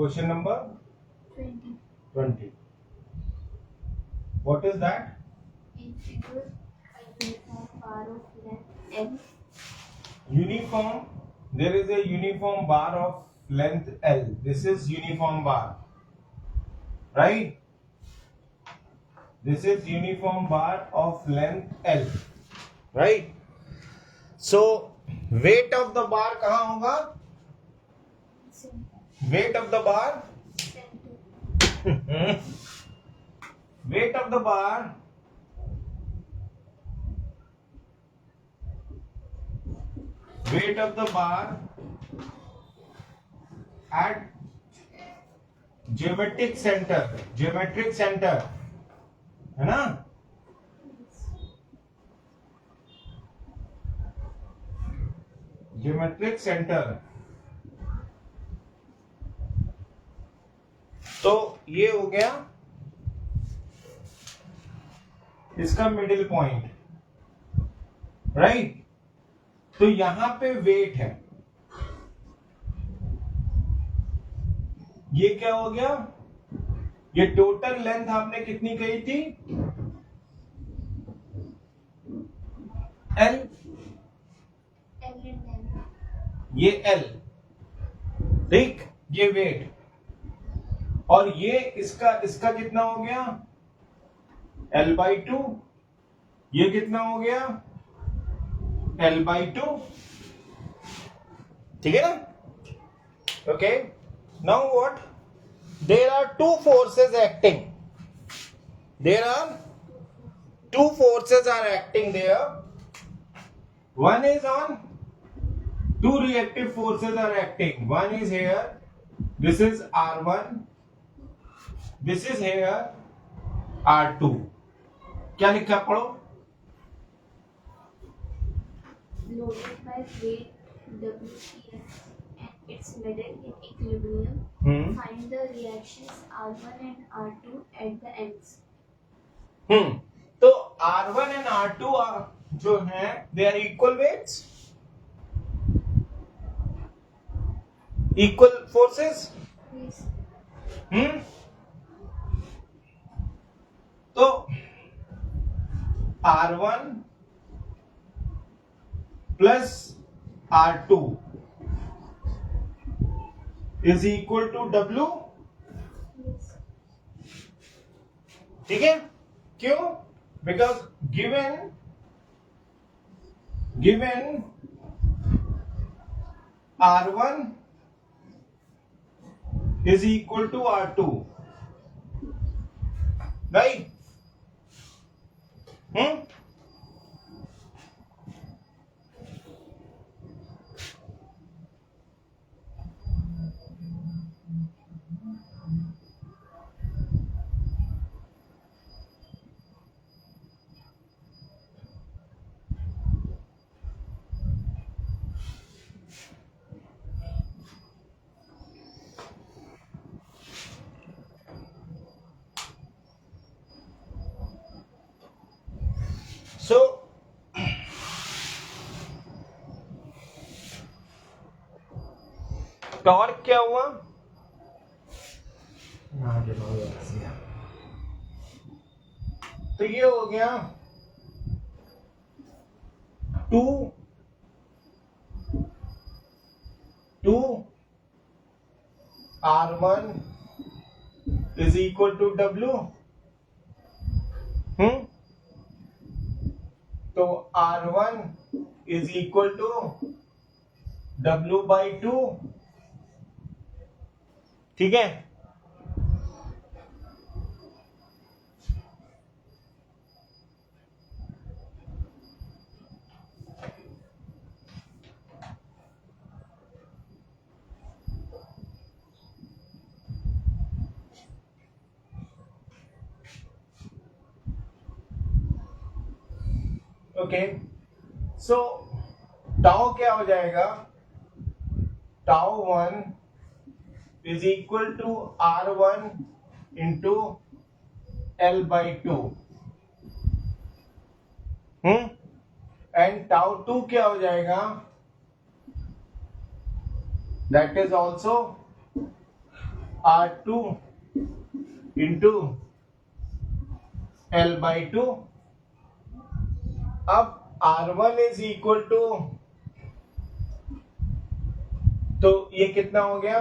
Question number 20. What is that? In figure, a uniform bar of length L. Uniform. There is a uniform bar of length L. This is uniform bar, right? This is uniform bar of length L, right? So weight of the bar कहाँ होगा? Weight of the bar. Weight of the bar at geometric center है ना? Geometric center. तो ये हो गया इसका middle point, right? तो यहां पे वेट है, ये क्या हो गया? ये टोटल लेंथ आपने कितनी कही थी? L. ये L, ठीक? ये वेट, और ये इसका कितना हो गया? L/2. ये कितना हो गया? L/2. ठीक है ना? Okay. Now what? There are two forces acting. Two forces are acting there. One is on. Two reactive forces are acting. One is here. This is R1. This is here R2. क्या लिखा पढ़ो? Loaded by weight WTF and its middle in equilibrium. Find the reactions R1 and R2 at the ends. तो R1 and R2 जो हैं, they are equal weights, equal forces. Yes. तो R1 plus R2 is equal to W. Yes. ठीक है? क्यों? Because given R1 is equal to R2, right? So torque क्या हुआ? तो ये हो गया 2 R1 is equal to W. तो R1 is equal to W/2. ठीक है? ओके. सो टाउ क्या हो जाएगा? τ1 is equal to R1 into L/2. And τ2 क्या हो जाएगा? That is also R2 into L by 2. अब R1 is equal to, तो ये कितना हो गया?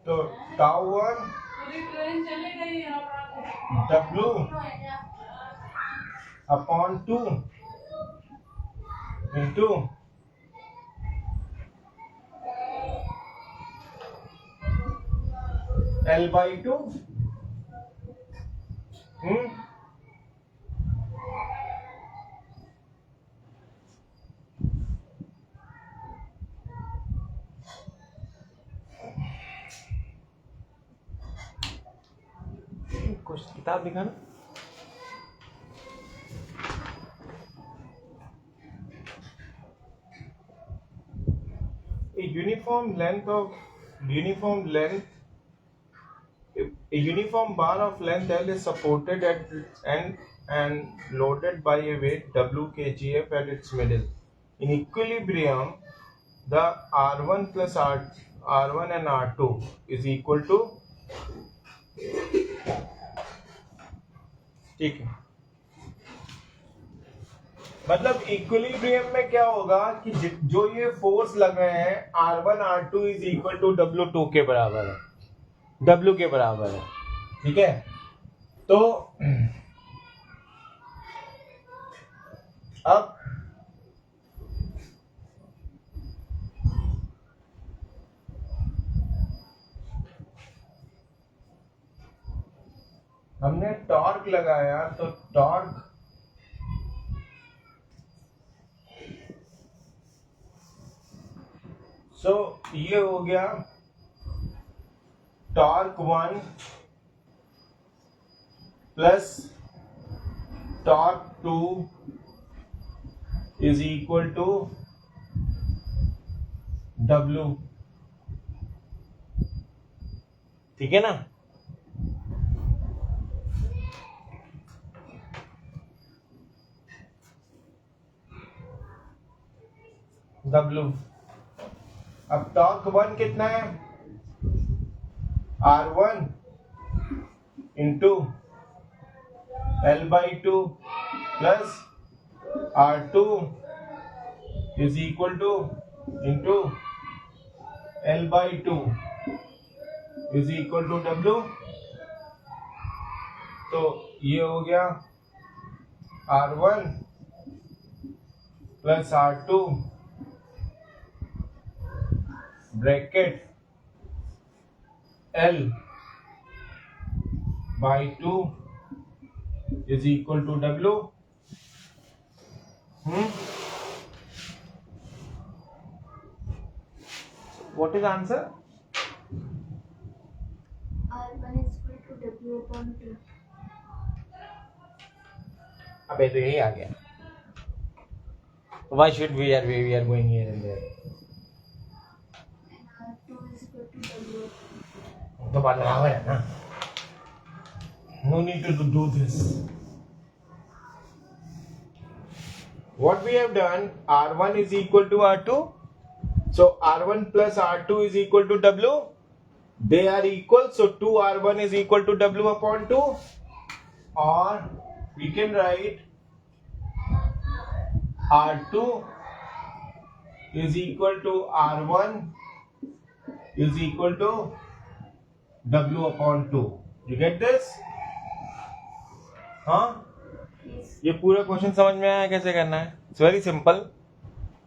तो tau 1 W upon 2 into L by 2. कुछ किताब दिखाना. A uniform bar of length L is supported at and loaded by a weight W kgf at its middle. In equilibrium, the R1 plus R1 and R2 is equal to, ठीक है. मतलब equilibrium में क्या होगा कि जो ये force लग रहे हैं R1 R2 is equal to W2 के बराबर है, W के बराबर है. ठीक है. तो अब हमने टॉर्क लगाया, तो टॉर्क ये हो गया torque 1 plus torque 2 is equal to W. ठीक है ना. W. अब टॉर्क 1 कितना है? R1 into L by 2 plus R2 is equal to into L by 2 is equal to W. तो ये हो गया R1 plus R2 bracket L by 2 is equal to W. What is answer? R1 is equal to W upon 2. अबे तो यही आ गया. Why should we are going here and there? तो बात बराबर है ना. No need to do this. What we have done, R1 is equal to R2. So R1 plus R2 is equal to W. They are equal. So 2R1 is equal to W upon 2. Or we can write R2 is equal to R1 is equal to W upon 2. You get this? हाँ? ये पूरा question समझ में आया कैसे करना है? It's very simple.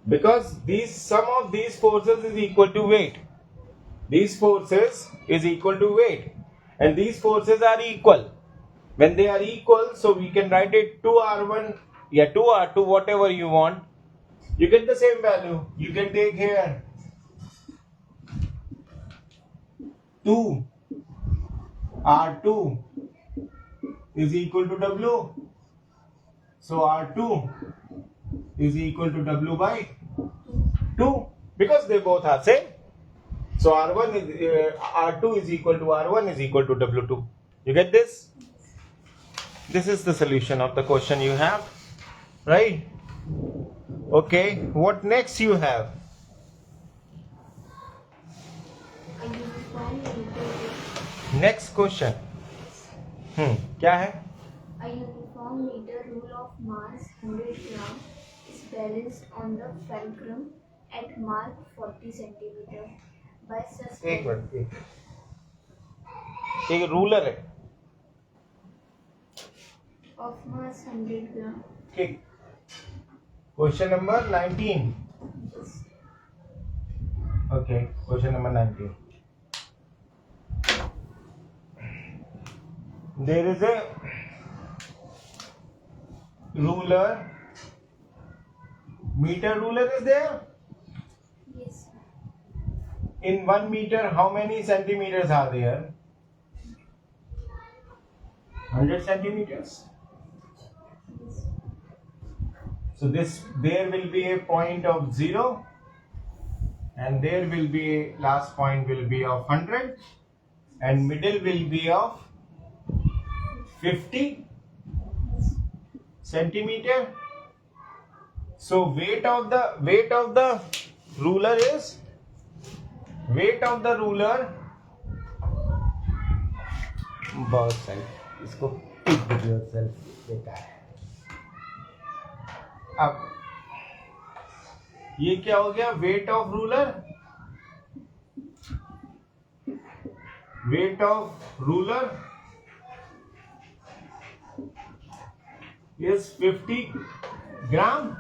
Because sum of these forces is equal to weight. These forces is equal to weight, and these forces are equal. When they are equal, so we can write it 2R1, 2R2, whatever you want. You get the same value. You can take here 2. R2 is equal to W. So R2 is equal to W by 2 because they both are same. So R1 is R2 is equal to R1 is equal to W2. You get this? This is the solution of the question you have, right? Okay, what next you have? A uniform meter. Next question. क्या है? A uniform meter rule of mass 100 gram is balanced on the fulcrum at mark 40 centimeter by एक suspending. Minute, एक ruler है. Of mass 100 gram. ठीक. Question number 19. Okay, question number 19. There is a ruler. Meter ruler is there. Yes. In 1 meter, how many centimeters are there? 100 centimeters. Yes. So there will be a point of 0, and there will be last point will be of 100, and middle will be of 50 centimeter. So weight of the ruler is बहुत सही. इसको yourself देखा है. अब ये क्या हो गया? Weight of ruler is 50 gram,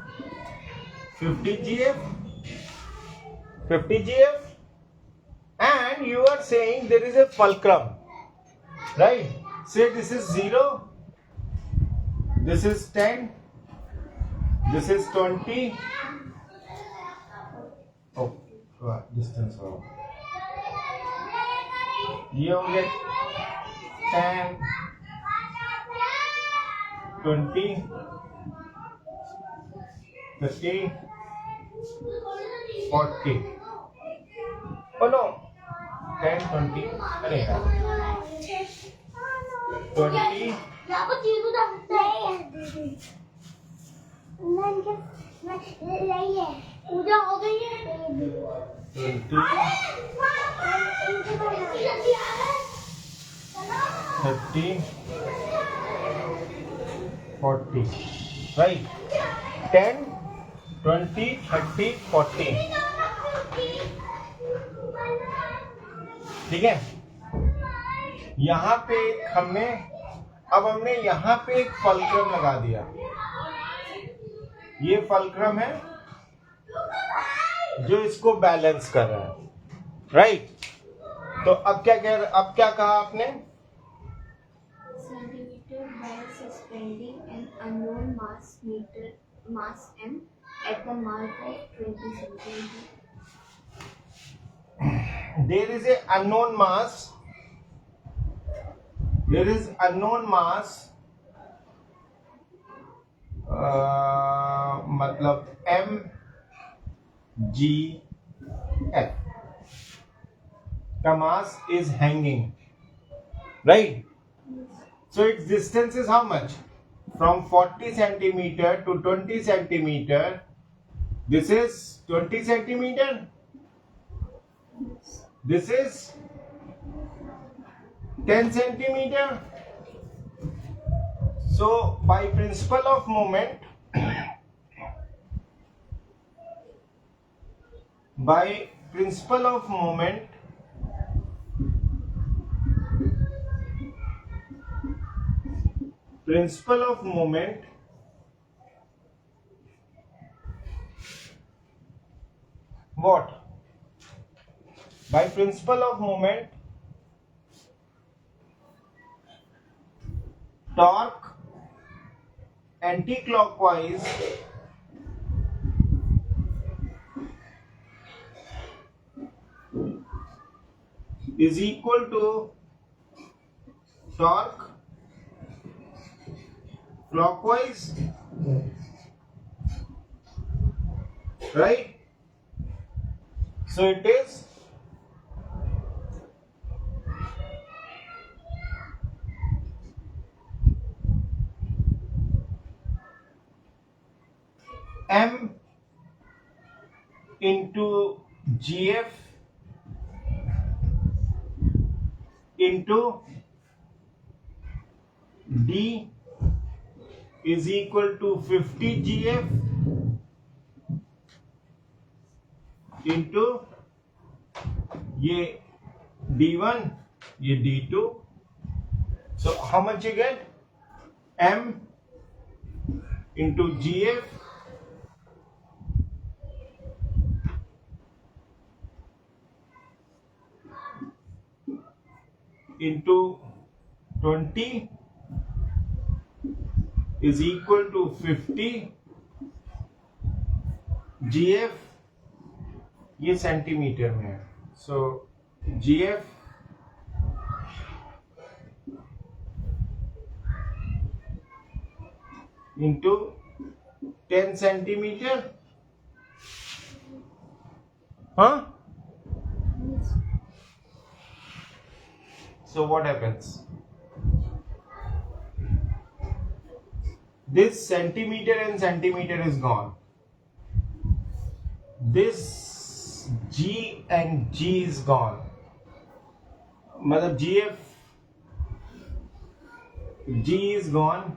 50 gf, and you are saying there is a fulcrum, right? Say this is 0, this is 10, this is 20. Oh, distance हो. ये हो गया 10, 20, 30, 40. Oh no, 10, 20, अरे 20. पूजा हो गई है. 20, 30, 40, right? 10, 20, 30, 40. ठीक है. यहाँ पे हमने यहाँ पे एक फलक्रम लगा दिया. ये फलक्रम है जो इसको बैलेंस कर रहा है, राइट? तो अब क्या कहा आपने? Centimeter by suspending an unknown mass m at the mark of 20 centimeter. There is unknown mass. मतलब mgf का mass is hanging, right? So its distance is how much? From 40 centimeter to 20 centimeter. This is 20 centimeter. This is 10 centimeter. So by principle of moment, what? By principle of moment, torque anti-clockwise is equal to torque clockwise, right? So it is m into gf into d is equal to 50 gf into ये d1 ये d2. So how much you get? M into gf into 20 is equal to 50 gf, ये centimetre में है. So gf into 10 centimeter. Huh? So what happens? This centimeter and centimeter is gone. This G and G is gone. मतलब GF G is gone.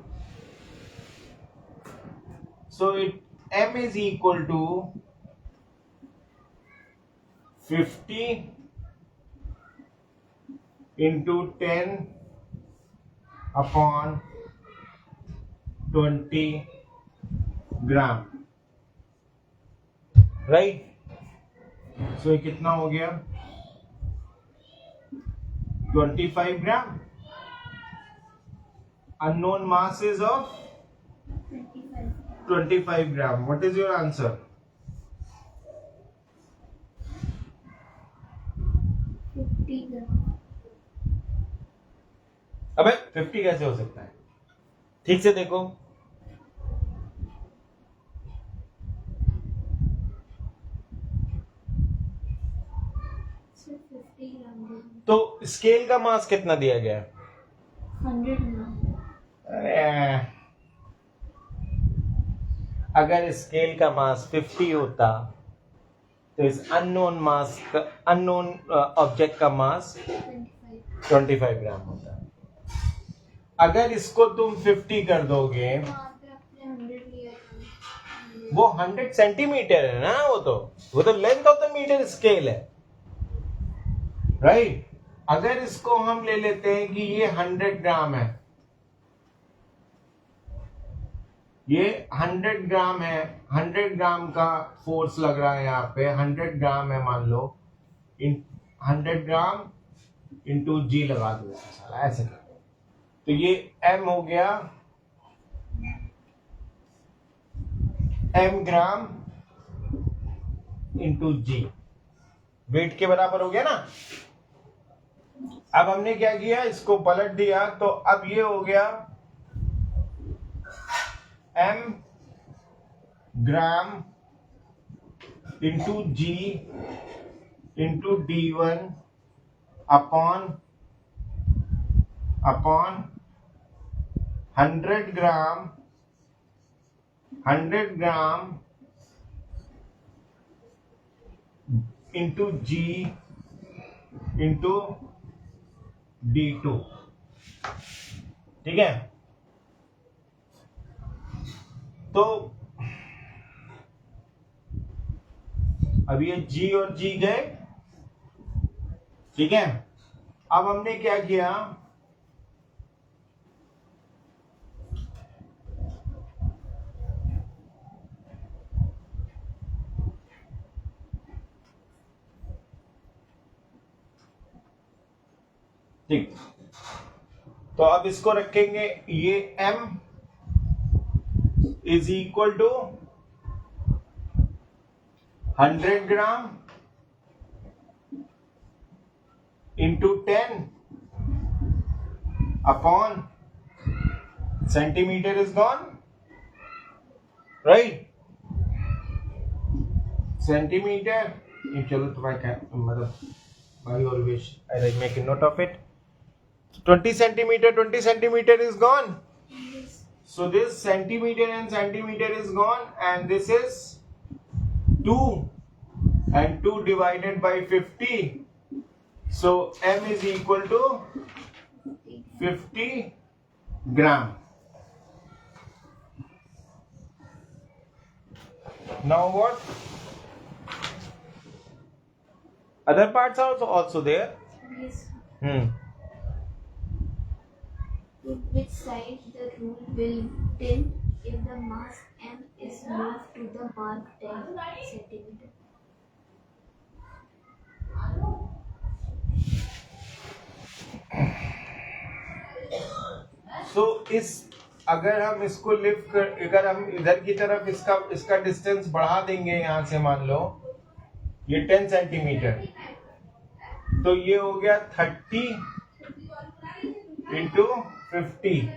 So it M is equal to 50 into 10 upon 20 gram. Right. सो ये कितना हो गया? 25 ग्राम. Unknown mass is of 25 gram. What is your answer? 50 ग्राम. अबे 50 कैसे हो सकता है? ठीक से देखो. सिर्फ 50 ग्राम. तो स्केल का मास कितना दिया गया है? 100 ग्राम. अरे अगर स्केल का मास 50 होता तो इस अननोन मास का अननोन ऑब्जेक्ट का मास 25 ग्राम होता. अगर इसको तुम 50 कर दोगे, वो 100 सेंटीमीटर है ना. वो तो length of the metre scale है. राइट. अगर इसको हम ले लेते हैं कि ये 100 ग्राम है, ये 100 ग्राम है. 100 ग्राम का फोर्स लग रहा है यहाँ पे. 100 ग्राम है मान लो. 100 ग्राम इंटू जी लगा दो साला ऐसे. तो ये m हो गया m ग्राम इंटू जी. वेट के बराबर हो गया ना. अब हमने क्या किया, इसको पलट दिया. तो अब ये हो गया m gram into g into d1 upon 100 gram into g into d2. ठीक है. तो अब ये G और G गए. ठीक है. अब हमने क्या किया, ठीक. तो अब इसको रखेंगे. ये M इज इक्वल टू 100 gram into 10 upon centimetre is gone. Right. Centimetre. चलो तुम्हारा मतलब I always I make a note of it. 20 centimeter is gone. So this centimeter and centimeter is gone, and this is 2, and 2 divided by 50. So m is equal to 50 gram. Now what? Other parts are also there. Yes. Hmm. To which side the rule will tilt if the mass m is moved to the mark 10 centimeter? So इस अगर हम इसको lift कर, अगर हम इधर की तरफ इसका डिस्टेंस बढ़ा देंगे, यहाँ से मान लो ये 10 सेंटीमीटर, तो ये हो गया 30 into 50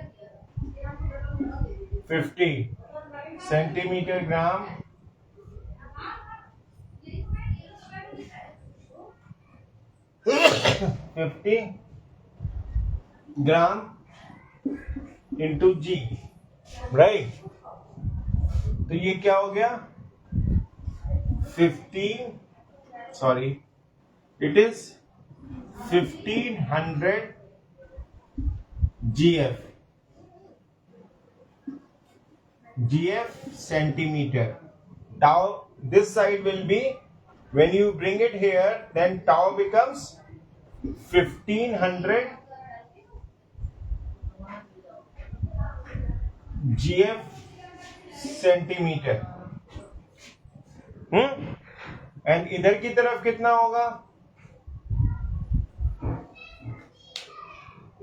centimetre gram 50 gram into g, right? तो ये क्या हो गया? 1500 GF centimeter. Tau, this side will be, when you bring it here, then tau becomes 1500 GF centimetre. And इधर की तरफ कितना होगा?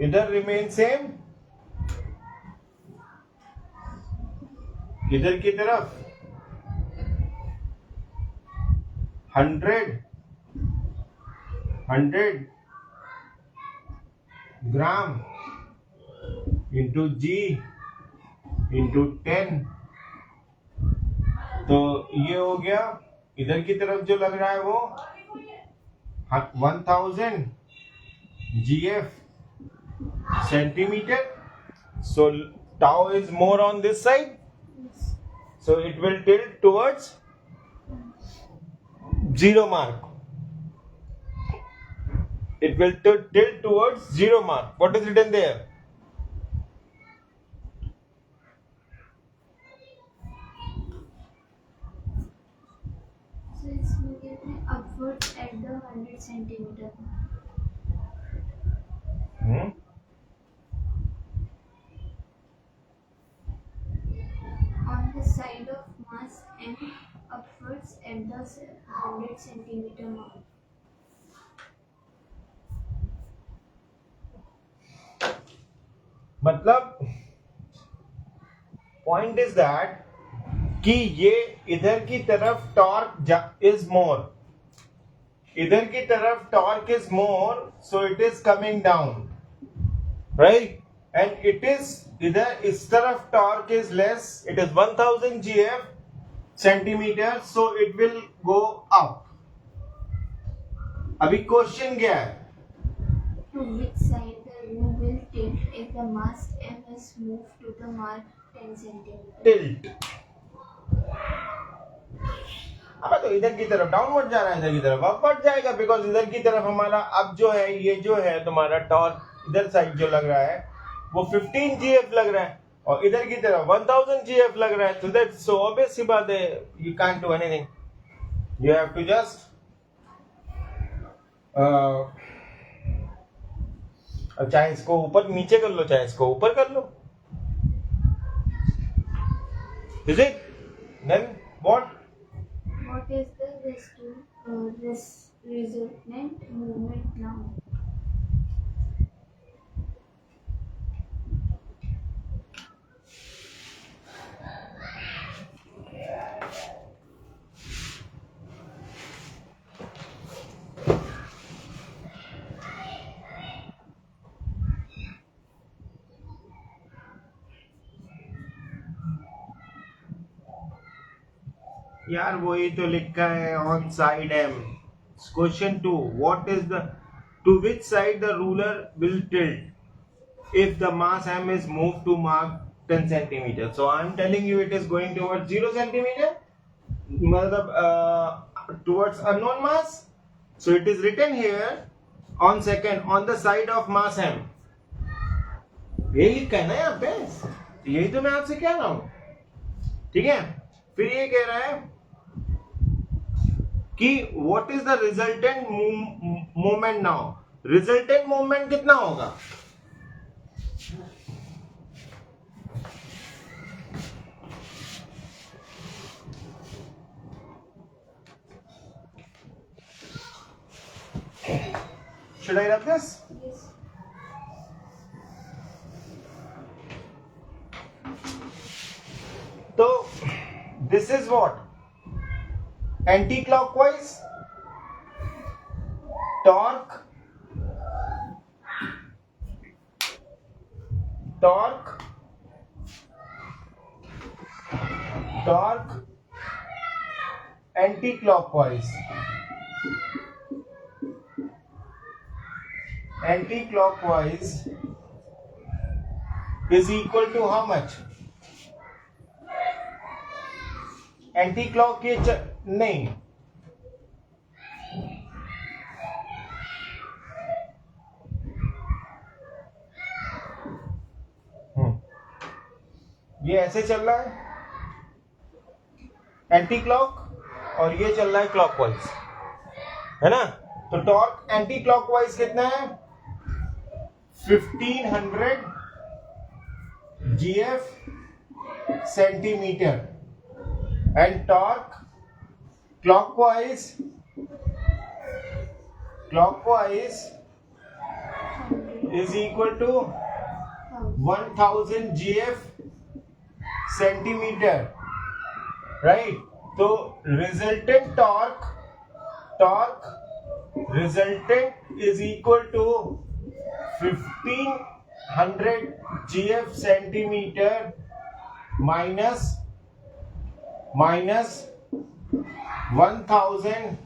इधर रिमेन सेम, इधर की तरफ 100 ग्राम इंटू जी इंटू 10. तो ये हो गया, इधर की तरफ जो लग रहा है वो 1000 GF centimeter. So tau is more on this side, so it will tilt towards zero mark. It will tilt towards zero mark. What is written there? So it's moving upwards at the 100 centimeter. On the side of mass m upwards at the 100 centimeter mark. मतलब point is that कि ये इधर की तरफ torque is more, इधर की तरफ torque is more, so it is coming down, right? And it is इधर इस तरफ torque is less, it is 1000 GF centimetre, so it will go up. अभी क्वेश्चन क्या है? To which side the rule will tilt if the mass m is moved to the mark 10 centimeter? Tilt. अब तो इधर की तरफ downward जा रहा है, इधर की तरफ अपवर्ड जाएगा, बिकॉज इधर की तरफ हमारा अब जो है, ये जो है तुम्हारा टॉर्क इधर साइड जो लग रहा है वो 15 GF लग रहा है, और इधर की तरफ 1000 GF लग रहा है. तो दैट्स सो ऑब्वियस सी बात है, you can't do anything, you have to just चाहे इसको ऊपर नीचे कर लो, चाहे इसको ऊपर कर लो. Is it? Then what? What is the resultant movement now? यार वही तो लिखा है on side M. Question 2, what is the, to which side the ruler will tilt if the mass m is moved to mark 10 centimeter. So I'm telling you it is going towards 0 centimeter, towards unknown mass. So it is written here on second on the side of mass m. यही कहना है यहाँ पे, यही तो मैं आपसे कह रहा हूं, ठीक है. फिर ये कह रहा है कि what is the resultant moment now. Resultant moment कितना होगा? Should I write this? Yes. So this is what? Anti-clockwise torque anti-clockwise is equal to how much? Anti-clock ये नहीं, ये ऐसे चल रहा है एंटी क्लॉक और ये चल रहा है क्लॉकवाइज, है ना. तो टॉर्क एंटी क्लॉकवाइज कितना है? 1500 GF centimetre and torque clockwise is equal to 1000 GF centimeter, right? So resultant torque is equal to 1500 GF centimeter minus 1000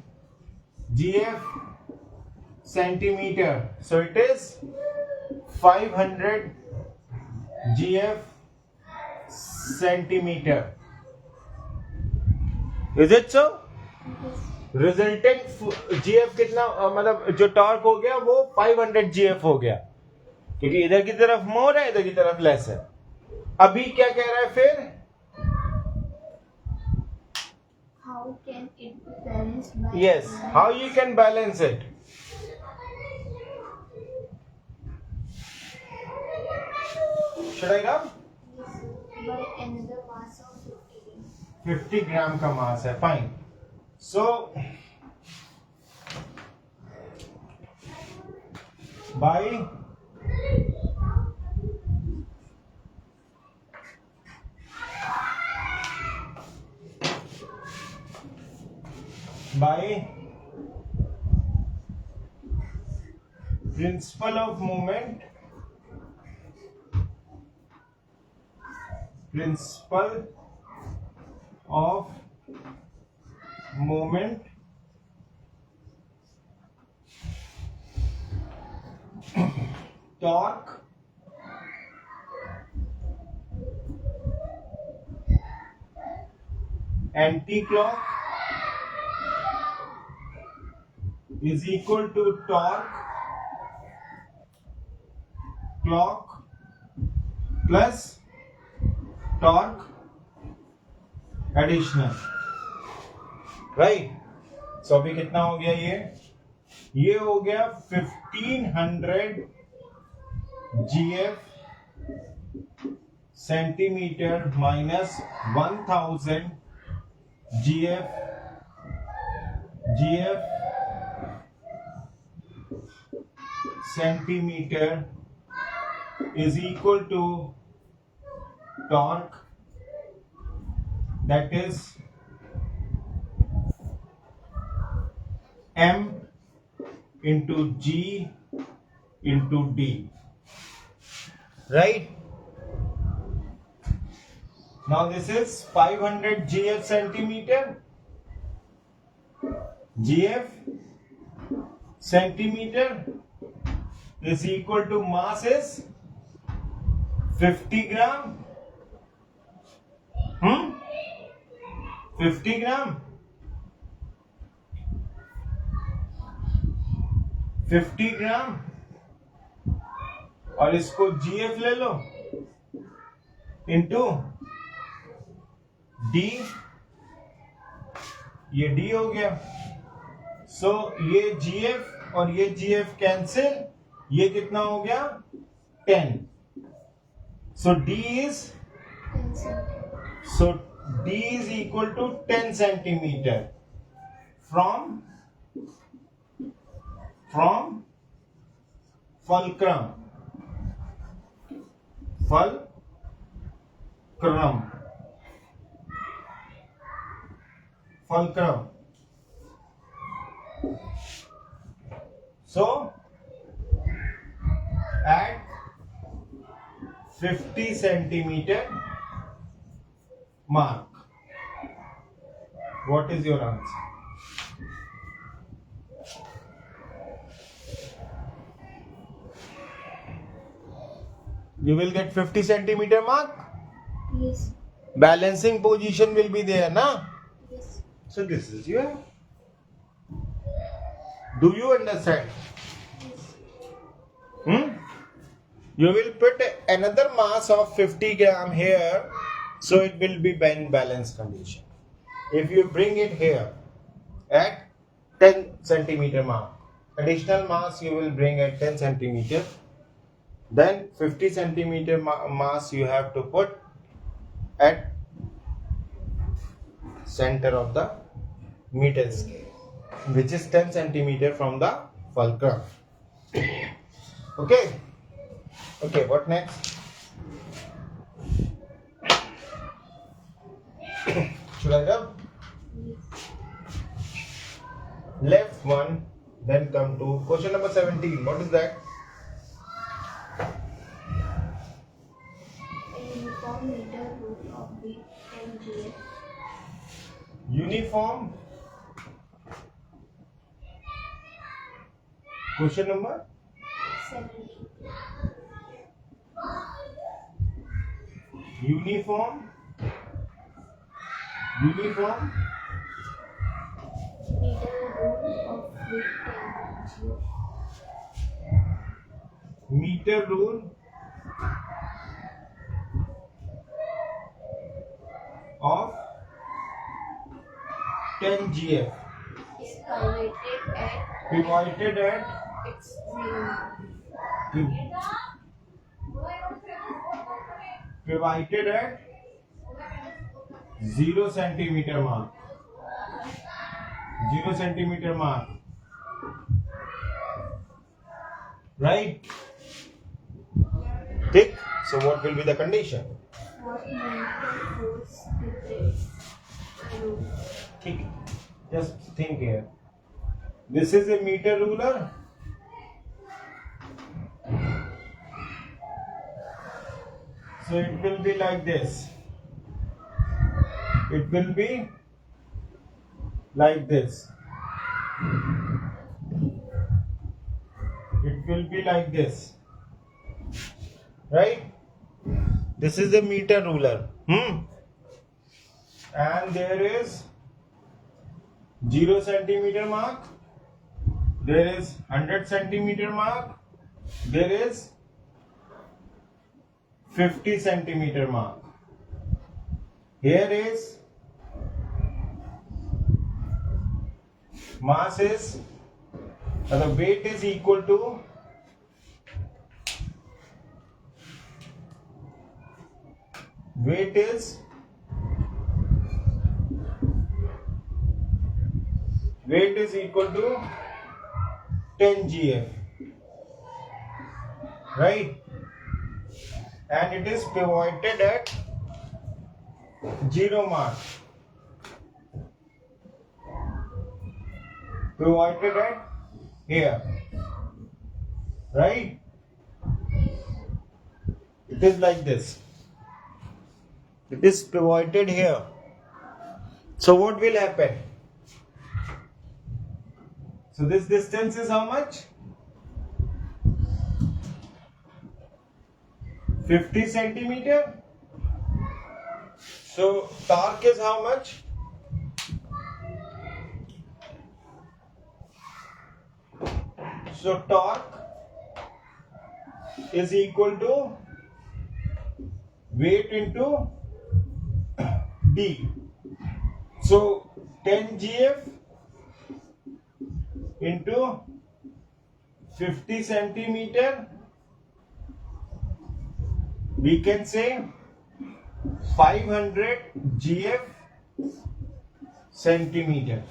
GF centimeter. So it is 500 GF centimeter. Is it so? Resultant GF कितना, मतलब जो torque हो गया वो 500 GF हो गया, क्योंकि इधर की तरफ मोर है, इधर की तरफ लेस है. अभी क्या कह रहा है फिर? How can it be balanced by? Yes, how you can balance it? Should I come? By another mass of 50 grams. 50 ग्राम का मास है, fine. So by principle of moment, torque anti-clock is equal to torque clock plus torque additional, right? So अभी कितना हो गया? ये हो गया 1500 GF centimetre minus 1000 GF centimeter is equal to torque, that is M into G into D, right? Now this is 500 GF centimeter. GF centimeter is equal to mass is 50 gram 50 ग्राम 50 ग्राम और इसको GF ले लो into D, ये D हो गया. सो ये GF और ये GF cancel, ये कितना हो गया 10. सो D is 10 centimeter. So D is equal to 10 centimeter from fulcrum. So at 50 centimeter mark, what is your answer? You will get 50 centimeter mark. Yes. Balancing position will be there, na? Yes. So this is your. Do you understand? Yes. You will put another mass of 50 gram here, so it will be in balance condition. If you bring it here at 10 centimeter mark, additional mass you will bring at 10 centimeter, then 50 centimeter mass you have to put at center of the meter scale, which is 10 centimeter from the fulcrum. Okay. Okay, what next? Should I rub? Yes. Left one, then come to question number 17. What is that? A uniform meter rule of weight 10 GF. Uniform. Question number 17. uniform Meter rule of weight 10 GF. meter rule of 10 GF Is pivoted at its zero. pivoted at 0 centimeter mark. 0 centimeter mark. Right? Tick. So what will be the condition? What momentum force dictates the rule? Tick. Just think here. This is a meter ruler. So it will be like this. It will be like this. It will be like this. Right? This is a meter ruler. And there is 0 centimeter mark. There is 100 centimeter mark. There is 50 centimeter mark. Here is mass is, the weight is equal to equal to 10 GF, right? And it is pivoted at 0 mark. Pivoted at here, right? It is like this. It is pivoted here. So what will happen? So this distance is how much? 50 centimeter. So torque is how much? So torque is equal to weight into D. So 10 GF into 50 centimeter, we can say 500 GF centimeter.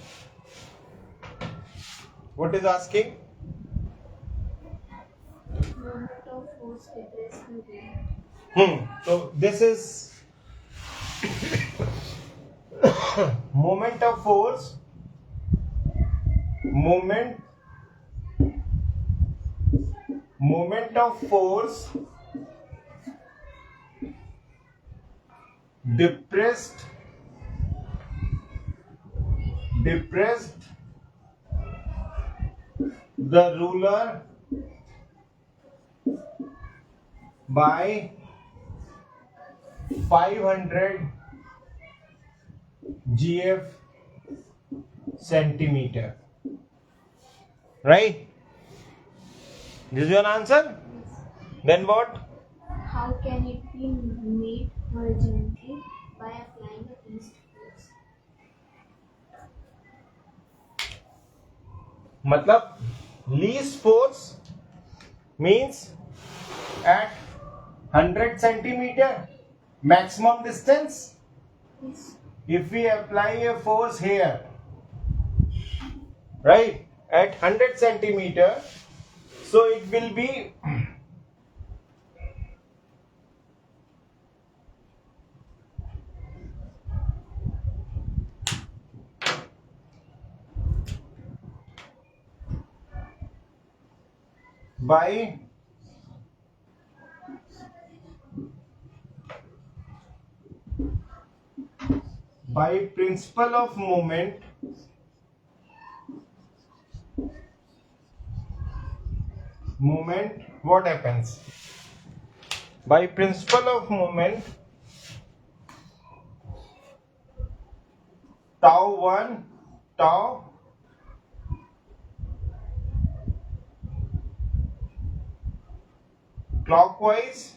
What is asking? Moment of force depress the weight. So this is moment of force. Moment of force depressed the ruler by 500 GF centimeter. Right? This is your answer? Then what? How can it be made horizontally by applying the least force? मतलब least force means at 100 centimeter maximum distance. Yes. If we apply a force here, right, at 100 centimeter, so it will be by principle of moment, what happens? By principle of moment, tau 1, tau clockwise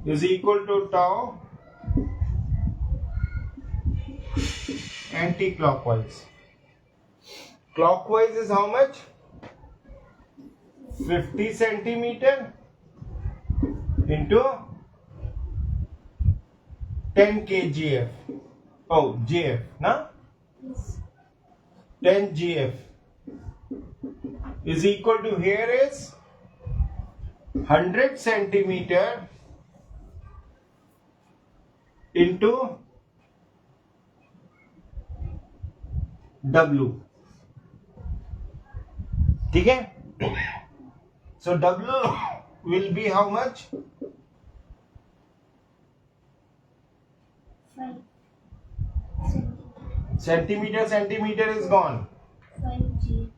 is equal to tau anti-clockwise. Clockwise is how much? 50 centimeter into 10 kgf. Oh, GF, na? Yes. 10 GF is equal to, here is 100 centimeter into W. ठीक है? So W will be how much? 5 Centimeter is gone. 5G.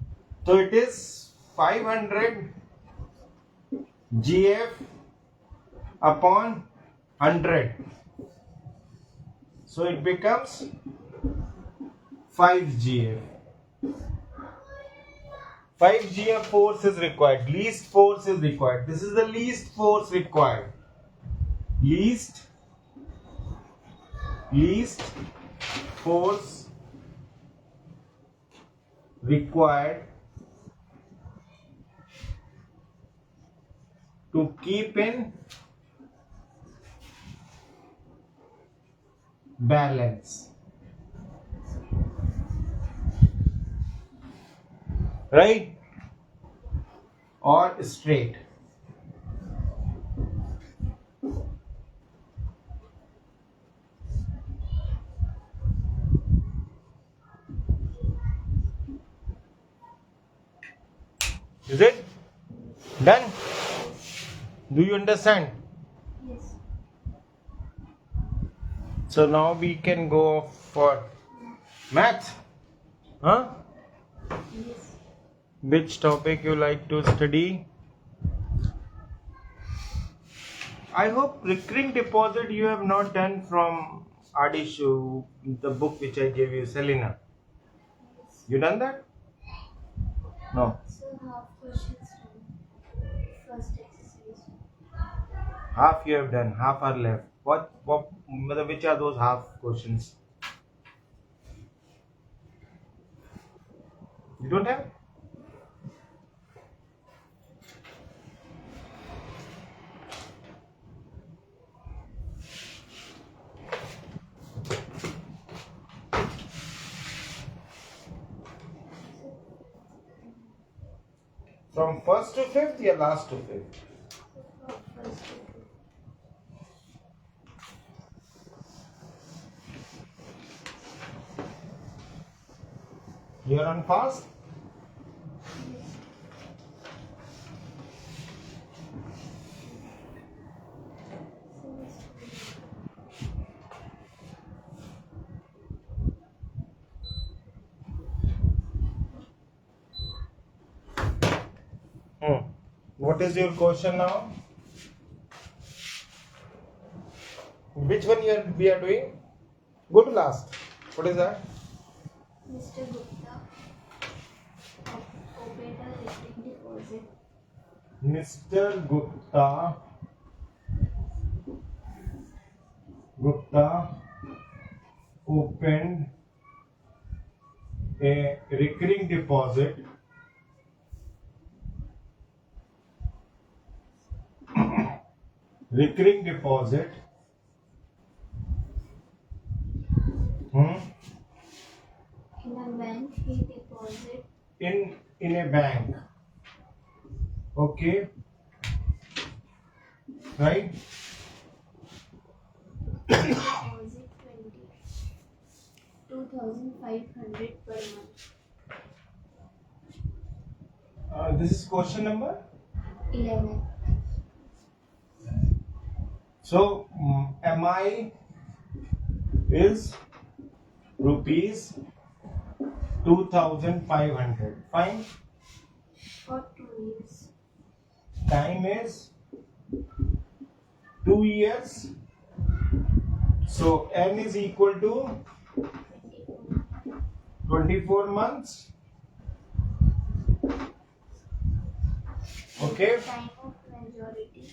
So it is 500 GF upon 100. So it becomes 5 GF. 5 GF force is required. Least force is required. This is the least force required. Least force required to keep in balance. Right? Or straight. Is it done? Do you understand? Yes. So now we can go for maths. Huh? Yes. Which topic you like to study? I hope recurring deposit you have not done from Adishu, the book which I gave you, Selena. You done that? No. So half questions from first exercise. Half you have done, half are left. Which are those half questions? You don't have? From first to fifth, या last to fifth? So from first to fifth. You're on fast? Yes. What is your question now? Which one we are doing? Go to last. What is that? Mr. Gupta opened a recurring deposit. Mr. Gupta opened a recurring deposit In a bank, he deposited in a bank. Okay, right? deposit 22,500 per month. This is question number. 11. So, MI is rupees 2,500. Fine. For 2 years. Time is 2 years. So, N is equal to 24 months. Okay. Time of majority.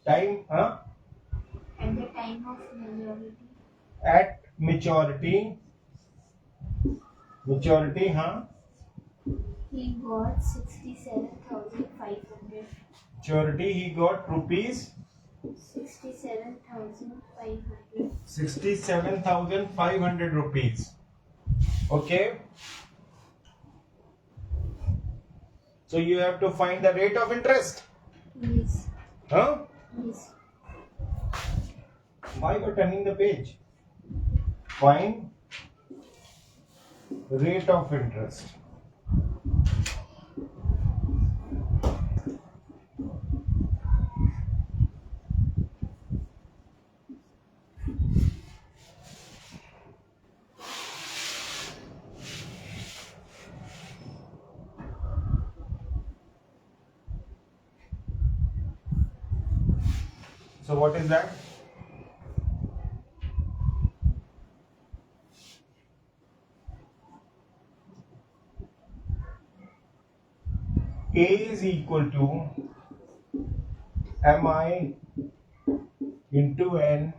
Time, At the time of majority. at maturity, He got 67,500. maturity, he got rupees 67,500. 67,500 rupees. Okay. So you have to find the rate of interest. Yes. Huh? Yes. Why you are turning the page? Find rate of interest. So what is that? A is equal to MI into N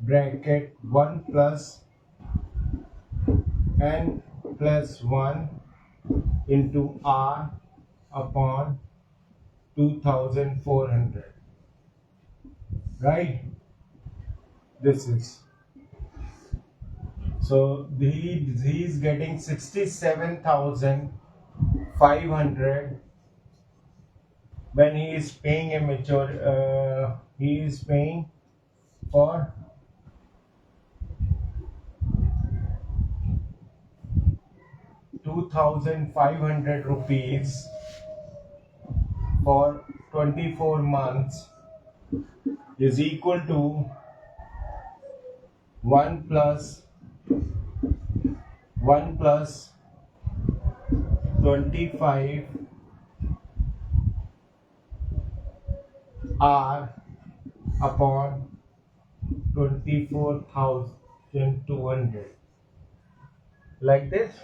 bracket 1 plus N plus 1 into R upon 2,400. Right? This is. So he is getting 67,500 when he is paying a he is paying for 2,500 rupees for 24 months is equal to 1 plus 25 R upon 24,200. Like this.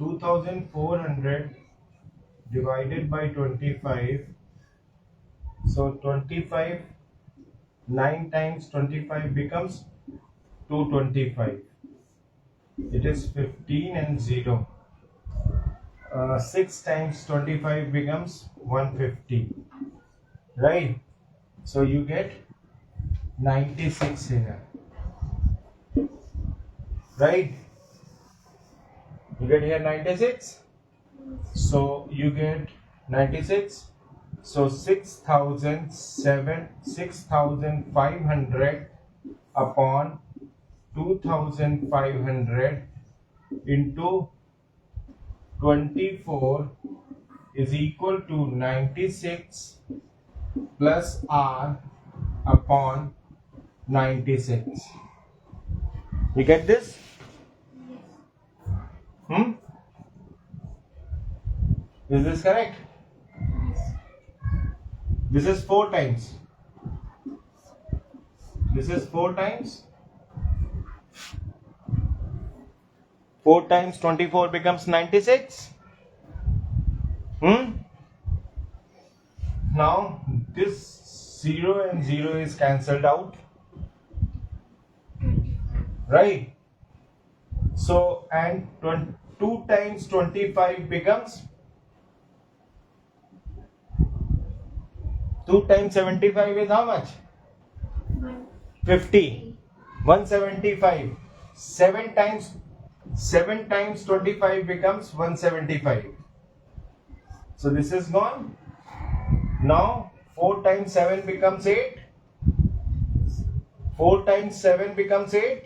2400 divided by 25. So 25, 9 times 25 becomes 225. It is 15 and 0. 6 times 25 becomes 150. Right? So you get 96 here. Right? You get here 96. So you get 96. So 6,500 upon 2,500 into 24 is equal to 96 plus R upon 96. You get this? Is this correct? This is 4 times. This is 4 times. 4 times 24 becomes 96. Now this 0 and 0 is cancelled out. Right? So, and 2 times 25 becomes 2 times 75 is how much? 50. 175. 7 times 25 becomes 175. So this is gone. Now 4 times 7 becomes 8. 4 times 7 becomes 8.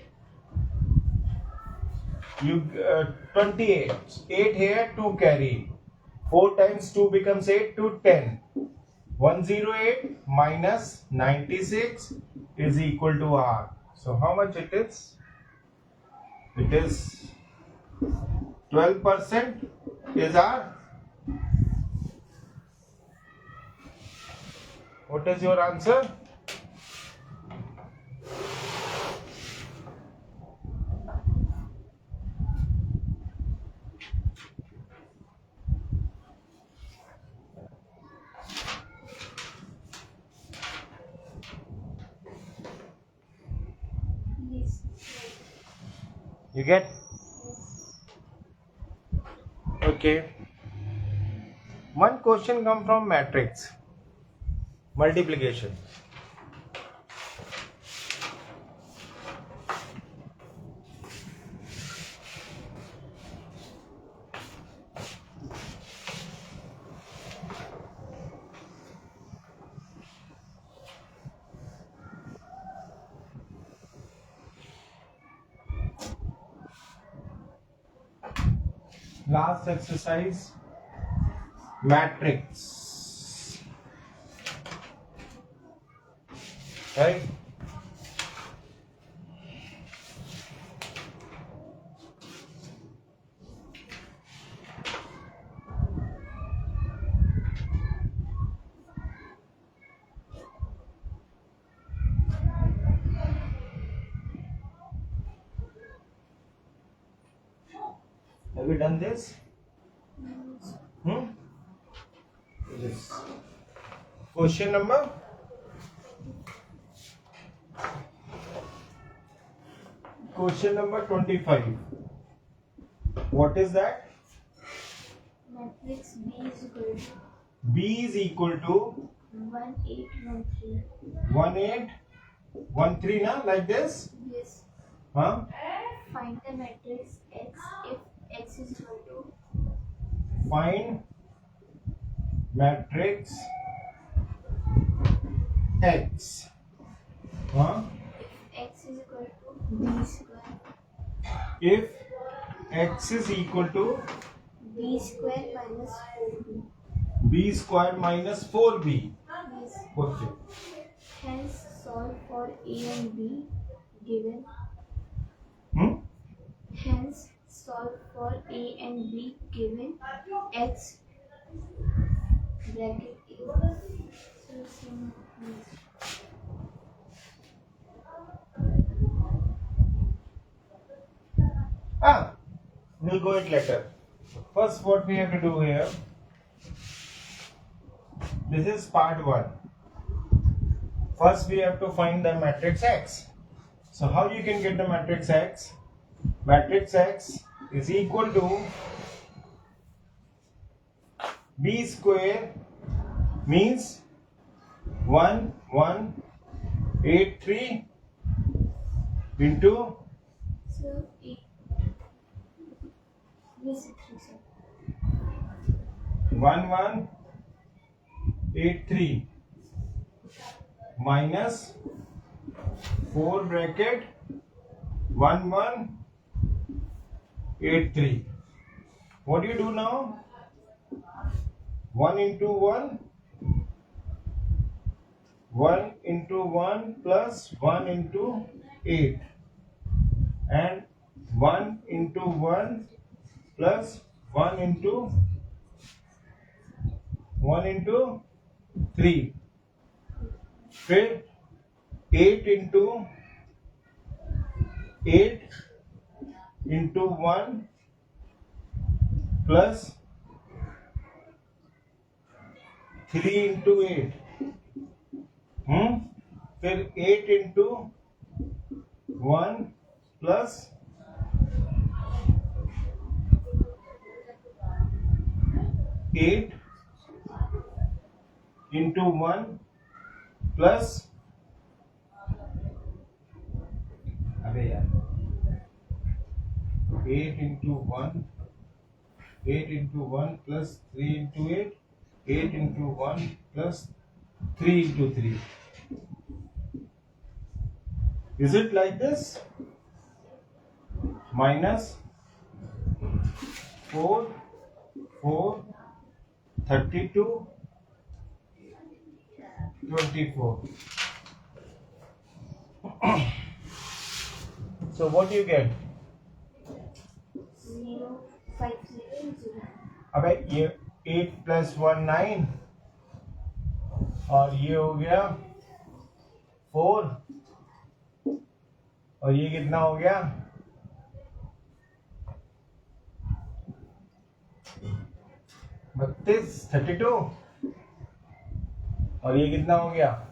You 28. 8 here, 2 carry. 4 times 2 becomes 8 to 10. 108 minus 96 is equal to R. So how much it is? It is 12% is R. What is your answer? Yes. You get? Okay. One question come from matrix. Multiplication. Last exercise, matrix. Right? Have you done this? Yes. Question number? Question number 25. What is that? Matrix B is equal to B is equal to 1813. 1813, na? Like this? Yes. Huh? Find the matrix X if X is equal to Find matrix X. Huh? X is equal to B square. If X is equal to B square minus 4B. B square minus 4B. Yes. Okay. Hence solve for A and B given. Hence solve for A and B given X bracket A. We'll go it later. First, what we have to do here, this is part 1. First, we have to find the matrix X. So, how you can get the matrix X? Matrix X is equal to B square means 1, 1, 8, 3 into So, 8. Yes, 3, sir. 1, 1, 8, 3 minus 4 bracket 1, 1, 8, 3. What do you do now? 1 into 1, 1 into 1 plus 1 into 8, and 1 into 1 plus 1 into 3. फिर 8 into 1 plus 3 into 8. फिर 8 into 1 plus 8 into 1 plus 8 into 1 plus 3 into 8, 8 into 1 plus 3 into 3. Is it like this? Minus 4, 32, 24. So what do you get? 0, 5, 0, 0. अबे ये 8 plus 1 9 और ये हो गया 4 और ये कितना हो गया 32 32 और ये कितना हो गया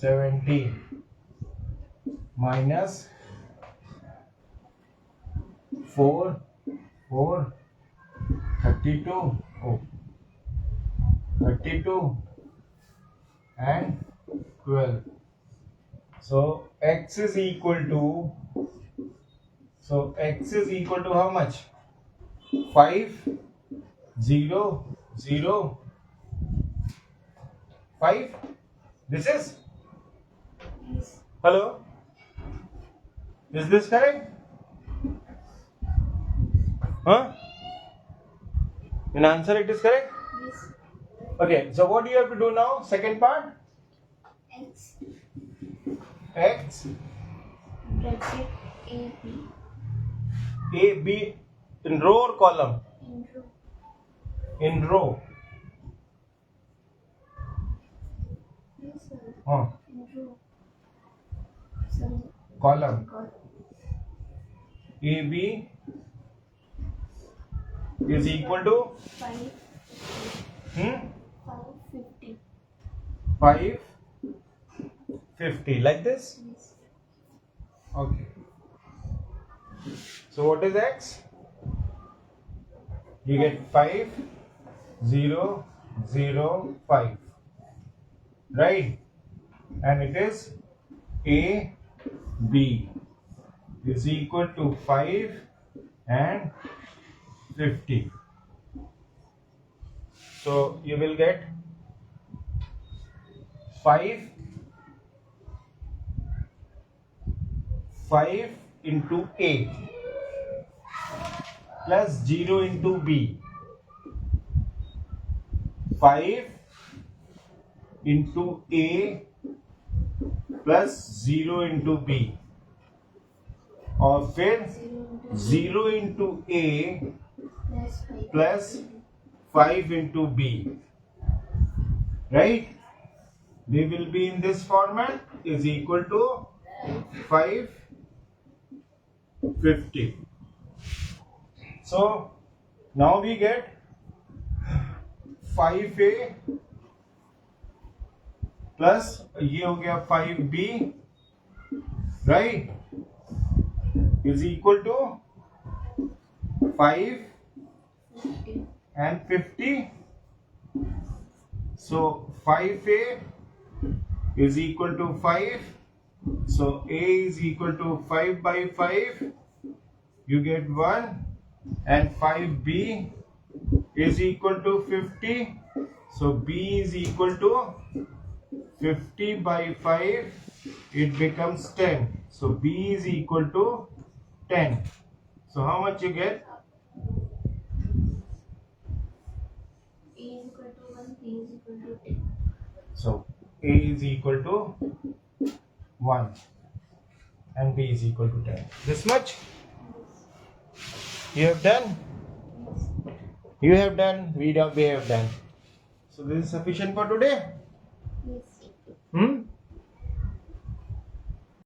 70 minus 4 32 and 12. So x is equal to how much? 5 0 0 5. This is Yes. hello. Is this correct? Huh? In answer it is correct? Yes. Okay, so what do you have to do now? Second part? X. X, Bracket AB. A, B in row or column? In row. In row. Yes, sir. Huh. In row. Sorry. Column. God. AB is equal to 5. 550. 550. Like this? Yes. Okay. So what is X? You get 5 0 0 5. Right? And it is A B is equal to 5 and 50. So you will get 5 into A plus 0 into B. 5 into A plus 0 into B. और फिर 0 into A plus 5 into B. Right? They will be in this format is equal to 5 50. So now we get 5A plus ये हो गया 5B, right, is equal to 5 and 50. So 5A is equal to 5. So A is equal to 5 by 5. You get 1. And 5B is equal to 50. So B is equal to 50 by 5. It becomes 10. So B is equal to 10. So how much you get? A is equal to 1, B is equal to 10. So A is equal to 1 and B is equal to 10. This much? You have done? You have done, we have done. So this is sufficient for today? Yes. Hmm?